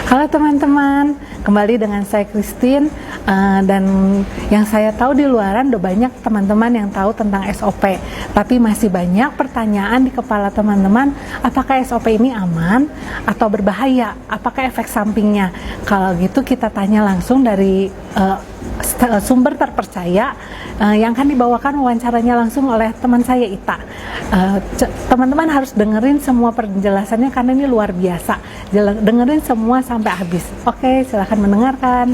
Halo teman-teman, kembali dengan saya Christine, dan yang saya tahu di luaran udah banyak teman-teman yang tahu tentang SOP, tapi masih banyak pertanyaan di kepala teman-teman, apakah SOP ini aman atau berbahaya, apakah efek sampingnya. Kalau gitu kita tanya langsung dari sumber terpercaya, yang akan dibawakan wawancaranya langsung oleh teman saya Ita. Teman-teman harus dengerin semua penjelasannya karena ini luar biasa. Dengerin semua sampai habis. Oke, silahkan mendengarkan.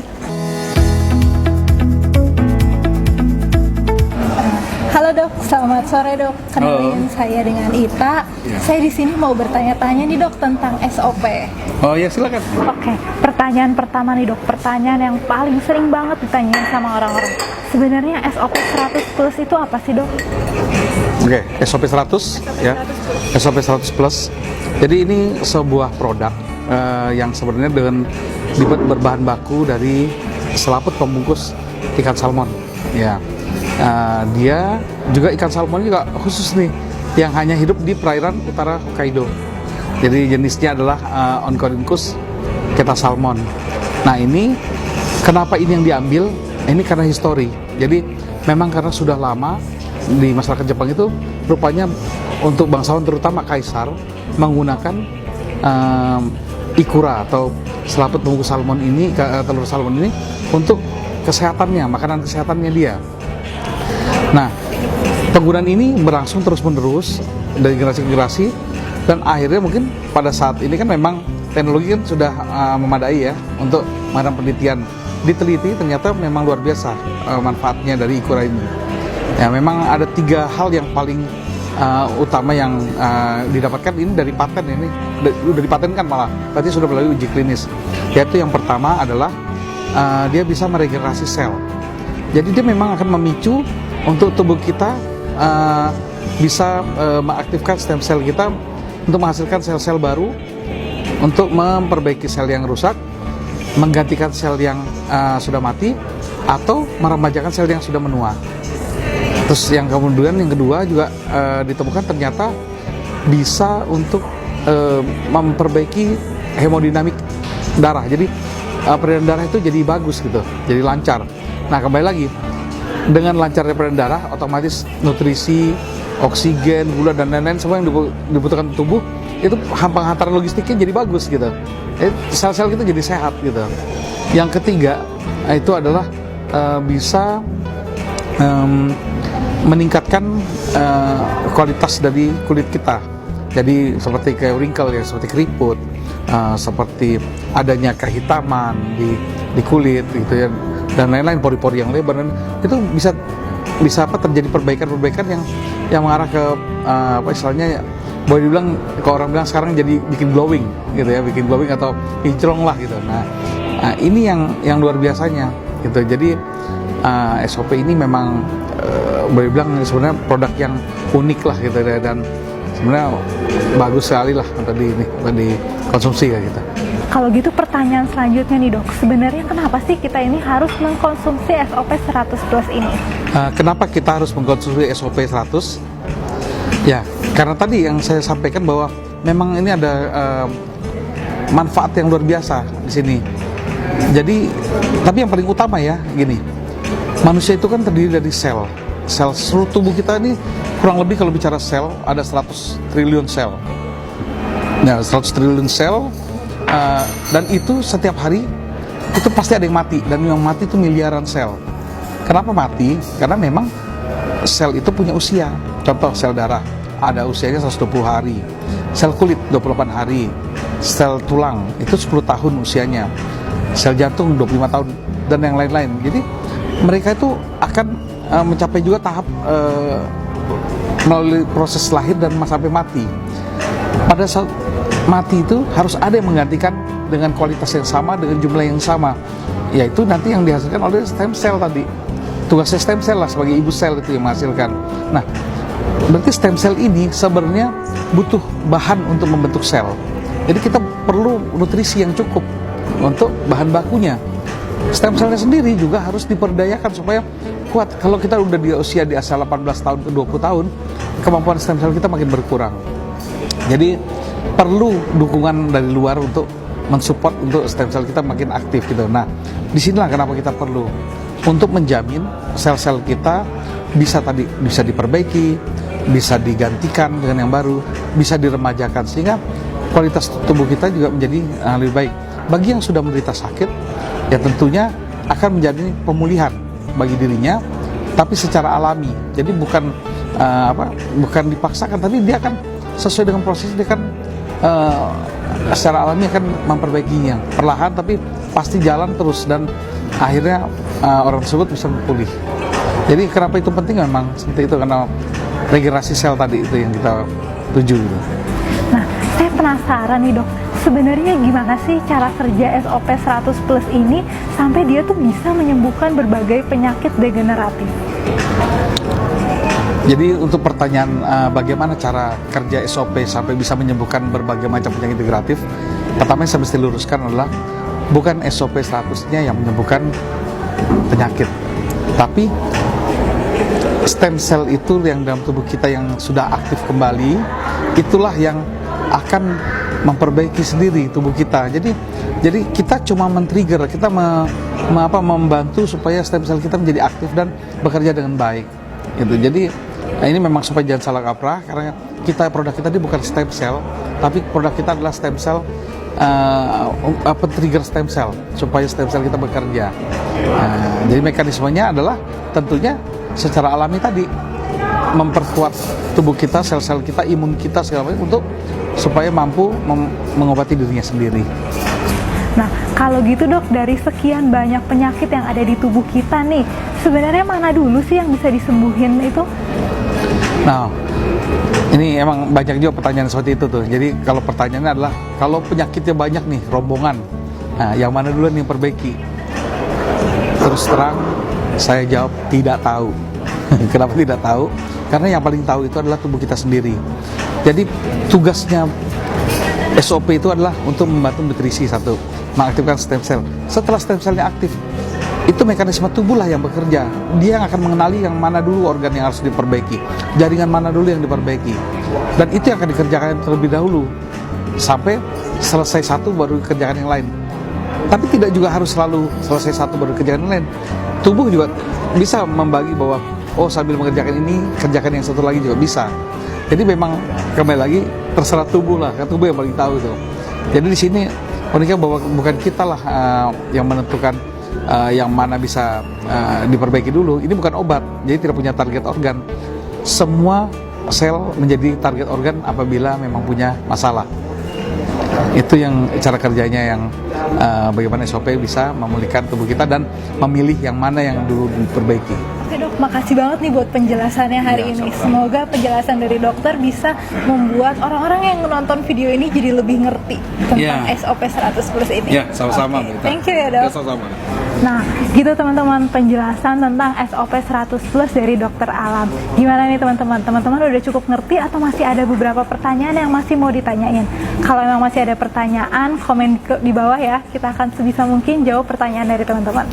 Halo dok, selamat sore dok. Kenalin saya dengan Ita. Ya. Saya di sini mau bertanya-tanya nih dok tentang SOP. Oh ya, silakan. Oke, pertanyaan pertama nih dok, pertanyaan yang paling sering banget ditanyain sama orang-orang. Sebenarnya SOP 100 plus itu apa sih dok? Oke, SOP 100 ya. SOP 100 plus. Jadi ini sebuah produk yang sebenarnya dibuat berbahan baku dari selaput pembungkus ikan salmon. Ya. Dia juga ikan salmon juga khusus nih yang hanya hidup di perairan utara Hokkaido. Jadi jenisnya adalah Oncorhynchus keta salmon. Nah ini kenapa ini yang diambil? Ini karena histori. Jadi memang karena sudah lama di masyarakat Jepang itu rupanya untuk bangsawan terutama kaisar menggunakan ikura atau selaput pembungkus salmon ini, telur salmon ini untuk kesehatannya, makanan kesehatannya dia. Nah, penggunaan ini berlangsung terus-menerus dari generasi ke generasi dan akhirnya mungkin pada saat ini kan memang teknologi kan sudah memadai ya untuk mengadakan penelitian. Diteliti ternyata memang luar biasa manfaatnya dari ikura ini. Ya, memang ada 3 hal yang paling utama yang didapatkan ini dari paten ini, sudah dipatenkan malah, berarti sudah melalui uji klinis. Yaitu yang pertama adalah dia bisa meregenerasi sel. Jadi dia memang akan memicu untuk tubuh kita bisa mengaktifkan stem cell kita untuk menghasilkan sel-sel baru, untuk memperbaiki sel yang rusak, menggantikan sel yang sudah mati, atau meremajakan sel yang sudah menua. Terus yang kemudian yang kedua juga ditemukan ternyata bisa untuk memperbaiki hemodinamik darah. Jadi peredaran darah itu jadi bagus gitu, jadi lancar. Nah kembali lagi, dengan lancarnya peredaran darah, otomatis nutrisi, oksigen, gula dan lain-lain semua yang dibutuhkan tubuh itu hantaran logistiknya jadi bagus gitu. Sel-sel kita jadi sehat gitu. Yang ketiga itu adalah bisa meningkatkan kualitas dari kulit kita. Jadi seperti kayak wrinkle ya, seperti keriput, seperti adanya kehitaman di kulit gitu ya, dan lain-lain, pori-pori yang lebar, dan itu bisa terjadi perbaikan yang mengarah ke apa istilahnya, boleh dibilang kalau orang bilang sekarang jadi bikin glowing gitu ya, bikin glowing atau kinclong lah gitu. Nah ini yang luar biasanya gitu. Jadi SOP ini memang boleh bilang sebenarnya produk yang unik lah gitu ya, dan sebenarnya bagus sekali lah untuk dikonsumsi kayak gitu. Kalau gitu pertanyaan selanjutnya nih dok, sebenarnya kenapa sih kita ini harus mengkonsumsi SOP 100 plus ini? Kenapa kita harus mengkonsumsi SOP 100? Ya, karena tadi yang saya sampaikan bahwa memang ini ada manfaat yang luar biasa di sini. Jadi, tapi yang paling utama ya, gini, manusia itu kan terdiri dari sel. Sel seluruh tubuh kita ini kurang lebih kalau bicara sel ada 100 triliun sel. Nah, 100 triliun sel. Dan itu setiap hari itu pasti ada yang mati, dan yang mati itu miliaran sel. Kenapa mati? Karena memang sel itu punya usia. Contoh sel darah ada usianya 120 hari, sel kulit 28 hari, sel tulang itu 10 tahun usianya, sel jantung 25 tahun, dan yang lain-lain. Jadi mereka itu akan mencapai juga tahap melalui proses lahir dan sampai mati. Pada saat mati itu harus ada yang menggantikan dengan kualitas yang sama, dengan jumlah yang sama, yaitu nanti yang dihasilkan oleh stem cell tadi. Tugasnya stem cell lah sebagai ibu sel itu yang menghasilkan. Nah, berarti stem cell ini sebenarnya butuh bahan untuk membentuk sel. Jadi kita perlu nutrisi yang cukup untuk bahan bakunya. Stem cellnya sendiri juga harus diperdayakan supaya kuat. Kalau kita udah di usia di asal 18 tahun ke 20 tahun, kemampuan stem cell kita makin berkurang. Jadi perlu dukungan dari luar untuk mensupport untuk stem cell kita makin aktif gitu. Nah, disinilah kenapa kita perlu untuk menjamin sel-sel kita bisa diperbaiki, bisa digantikan dengan yang baru, bisa diremajakan sehingga kualitas tubuh kita juga menjadi lebih baik. Bagi yang sudah menderita sakit, ya tentunya akan menjadi pemulihan bagi dirinya, tapi secara alami. Jadi bukan dipaksakan, tapi dia akan sesuai dengan proses, dia kan secara alami akan memperbaikinya perlahan, tapi pasti jalan terus dan akhirnya orang tersebut bisa pulih. Jadi kenapa itu penting memang seperti itu, karena regenerasi sel tadi itu yang kita tuju gitu. Nah, saya penasaran nih dok, sebenarnya gimana sih cara kerja SOP 100 Plus ini sampai dia tuh bisa menyembuhkan berbagai penyakit degeneratif? Jadi untuk pertanyaan bagaimana cara kerja SOP sampai bisa menyembuhkan berbagai macam penyakit degeneratif, pertama yang saya mesti luruskan adalah bukan SOP 100-nya yang menyembuhkan penyakit, tapi stem cell itu yang dalam tubuh kita yang sudah aktif kembali, itulah yang akan memperbaiki sendiri tubuh kita. Jadi kita cuma men-trigger, kita membantu supaya stem cell kita menjadi aktif dan bekerja dengan baik. Gitu. Jadi ini memang supaya jangan salah kaprah, karena produk kita ini bukan stem cell, tapi produk kita adalah stem cell, trigger stem cell supaya stem cell kita bekerja. Jadi mekanismenya adalah tentunya secara alami tadi memperkuat tubuh kita, sel-sel kita, imun kita segala macam untuk supaya mampu mengobati dirinya sendiri. Nah, kalau gitu dok, dari sekian banyak penyakit yang ada di tubuh kita nih, sebenarnya mana dulu sih yang bisa disembuhin itu? Nah, ini emang banyak juga pertanyaan seperti itu tuh. Jadi kalau pertanyaannya adalah, kalau penyakitnya banyak nih, rombongan, nah yang mana duluan yang perbaiki? Terus terang, saya jawab tidak tahu. Kenapa tidak tahu? Karena yang paling tahu itu adalah tubuh kita sendiri. Jadi tugasnya SOP itu adalah untuk membantu nutrisi satu, mengaktifkan stem cell. Setelah stem cellnya aktif, itu mekanisme tubuh lah yang bekerja. Dia yang akan mengenali yang mana dulu organ yang harus diperbaiki, jaringan mana dulu yang diperbaiki, dan itu yang akan dikerjakan terlebih dahulu sampai selesai satu baru dikerjakan yang lain. Tapi tidak juga harus selalu selesai satu baru kerjaan lain. Tubuh juga bisa membagi bahwa sambil mengerjakan ini, kerjakan yang satu lagi juga bisa. Jadi memang kembali lagi terserah tubuh lah, kan tubuh yang paling tahu itu. Jadi di sini uniknya bahwa bukan kita lah yang menentukan yang mana bisa diperbaiki dulu. Ini bukan obat, jadi tidak punya target organ. Semua sel menjadi target organ apabila memang punya masalah. Itu yang cara kerjanya, yang bagaimana SOP bisa memulihkan tubuh kita dan memilih yang mana yang dulu diperbaiki. Oke dok, makasih banget nih buat penjelasannya hari ini. Semoga penjelasan dari dokter bisa membuat orang-orang yang menonton video ini jadi lebih ngerti tentang SOP 100 Plus ini. Ya, sama-sama. Okay. Thank you ya dok. Sama-sama. Nah, gitu teman-teman penjelasan tentang SOP 100 Plus dari Dokter Alam. Gimana nih teman-teman? Teman-teman udah cukup ngerti atau masih ada beberapa pertanyaan yang masih mau ditanyain? Kalau memang masih ada pertanyaan, komen di bawah ya. Kita akan sebisa mungkin jawab pertanyaan dari teman-teman.